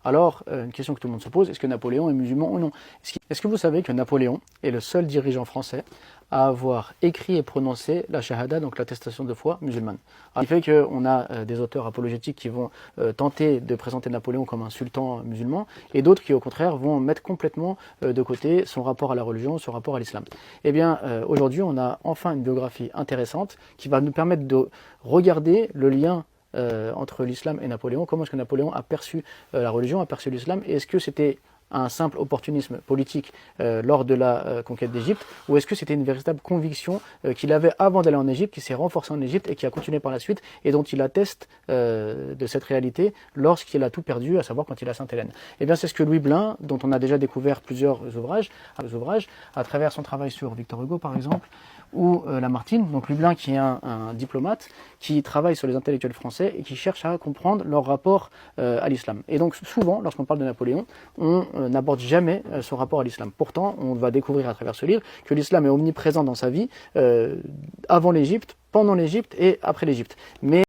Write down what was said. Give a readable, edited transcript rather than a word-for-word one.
Alors, une question que tout le monde se pose, est-ce que Napoléon est musulman ou non? Est-ce que vous savez que Napoléon est le seul dirigeant français à avoir écrit et prononcé la shahada, donc l'attestation de foi musulmane? Alors, ce qui fait qu'on a des auteurs apologétiques qui vont tenter de présenter Napoléon comme un sultan musulman, et d'autres qui au contraire vont mettre complètement de côté son rapport à la religion, son rapport à l'islam. Eh bien, aujourd'hui, on a enfin une biographie intéressante qui va nous permettre de regarder le lien entre l'islam et Napoléon. Comment est-ce que Napoléon a perçu la religion, a perçu l'islam, et est-ce que c'était un simple opportunisme politique lors de la conquête d'Égypte, ou est-ce que c'était une véritable conviction qu'il avait avant d'aller en Égypte, qui s'est renforcée en Égypte et qui a continué par la suite, et dont il atteste de cette réalité lorsqu'il a tout perdu, à savoir quand il a Sainte-Hélène? Eh bien, c'est ce que Louis Blin, dont on a déjà découvert plusieurs ouvrages, à travers son travail sur Victor Hugo par exemple, ou Lamartine. Donc Louis Blin, qui est un diplomate qui travaille sur les intellectuels français et qui cherche à comprendre leur rapport à l'islam. Et donc souvent, lorsqu'on parle de Napoléon, on n'aborde jamais son rapport à l'islam. Pourtant, on va découvrir à travers ce livre que l'islam est omniprésent dans sa vie, avant l'Égypte, pendant l'Égypte et après l'Égypte. Mais